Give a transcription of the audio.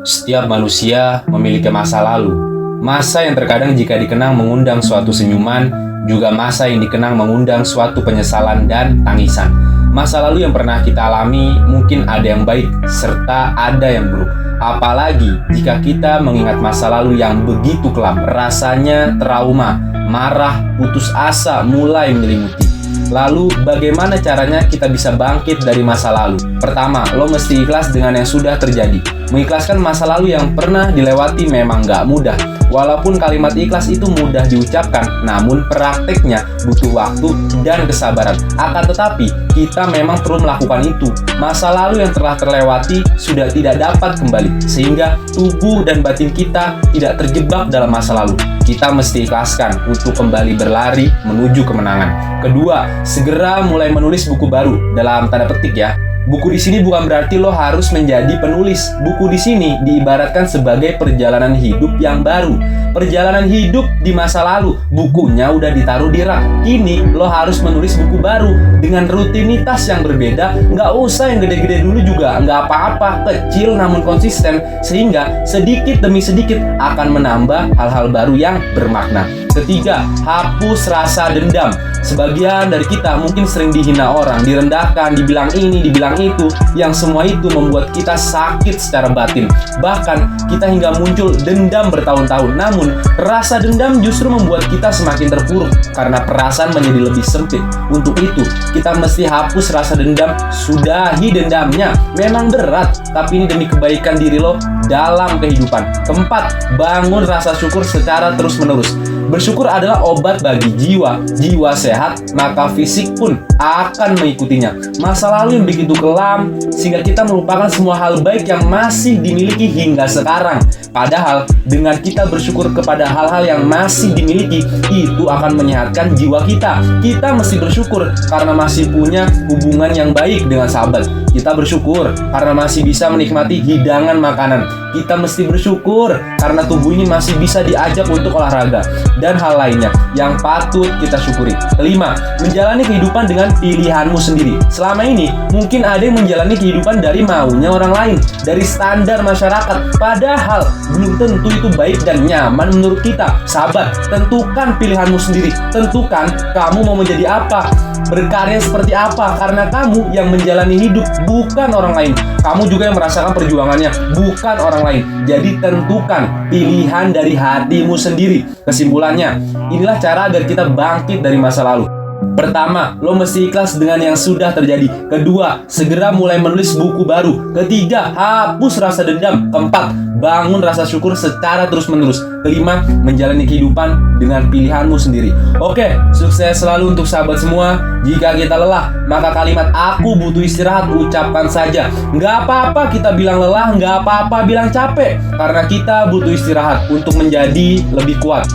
Setiap manusia memiliki masa lalu. Masa yang terkadang jika dikenang mengundang suatu senyuman, juga masa yang dikenang mengundang suatu penyesalan dan tangisan. Masa lalu yang pernah kita alami mungkin ada yang baik, serta ada yang buruk. Apalagi jika kita mengingat masa lalu yang begitu kelam, rasanya trauma, marah, putus asa mulai menyelimuti. Lalu bagaimana caranya kita bisa bangkit dari masa lalu? Pertama, lo mesti ikhlas dengan yang sudah terjadi. Mengikhlaskan masa lalu yang pernah dilewati memang gak mudah. Walaupun kalimat ikhlas itu mudah diucapkan, namun prakteknya butuh waktu dan kesabaran. Akan tetapi, kita memang perlu melakukan itu. Masa lalu yang telah terlewati sudah tidak dapat kembali, sehingga tubuh dan batin kita tidak terjebak dalam masa lalu. Kita mesti ikhlaskan untuk kembali berlari menuju kemenangan. Kedua, segera mulai menulis buku baru, dalam tanda petik ya. Buku di sini bukan berarti lo harus menjadi penulis. Buku di sini diibaratkan sebagai perjalanan hidup yang baru. Perjalanan hidup di masa lalu, bukunya udah ditaruh di rak. Kini lo harus menulis buku baru dengan rutinitas yang berbeda. Nggak usah yang gede-gede dulu juga, nggak apa-apa. Kecil namun konsisten, sehingga sedikit demi sedikit akan menambah hal-hal baru yang bermakna. Ketiga, hapus rasa dendam. Sebagian dari kita mungkin sering dihina orang, direndahkan, dibilang ini, dibilang itu, yang semua itu membuat kita sakit secara batin. Bahkan kita hingga muncul dendam bertahun-tahun. Namun, rasa dendam justru membuat kita semakin terpuruk karena perasaan menjadi lebih sempit. Untuk itu, kita mesti hapus rasa dendam, sudahi dendamnya. Memang berat, tapi ini demi kebaikan diri lo dalam kehidupan. Keempat, bangun rasa syukur secara terus-menerus. Bersyukur adalah obat bagi jiwa. Jiwa sehat, maka fisik pun akan mengikutinya. Masa lalu yang begitu kelam, sehingga kita melupakan semua hal baik yang masih dimiliki hingga sekarang. Padahal, dengan kita bersyukur kepada hal-hal yang masih dimiliki, itu akan menyehatkan jiwa kita. Kita mesti bersyukur karena masih punya hubungan yang baik dengan sahabat. Kita bersyukur karena masih bisa menikmati hidangan makanan. Kita mesti bersyukur karena tubuh ini masih bisa diajak untuk olahraga dan hal lainnya yang patut kita syukuri. Kelima, menjalani kehidupan dengan pilihanmu sendiri. Selama ini, mungkin ada yang menjalani kehidupan dari maunya orang lain, dari standar masyarakat. Padahal, belum tentu itu baik dan nyaman menurut kita. Sahabat, tentukan pilihanmu sendiri. Tentukan kamu mau menjadi apa, berkarya seperti apa, karena kamu yang menjalani hidup, bukan orang lain. Kamu juga yang merasakan perjuangannya, bukan orang lain. Jadi tentukan pilihan dari hatimu sendiri. Kesimpulannya, inilah cara agar kita bangkit dari masa lalu. Pertama, lo mesti ikhlas dengan yang sudah terjadi. Kedua, segera mulai menulis buku baru. Ketiga, hapus rasa dendam. Keempat, bangun rasa syukur secara terus-menerus. Kelima, menjalani kehidupan dengan pilihanmu sendiri. Oke, sukses selalu untuk sahabat semua. Jika kita lelah, maka kalimat "aku butuh istirahat" ucapkan saja. Nggak apa-apa kita bilang lelah, nggak apa-apa bilang capek, karena kita butuh istirahat untuk menjadi lebih kuat.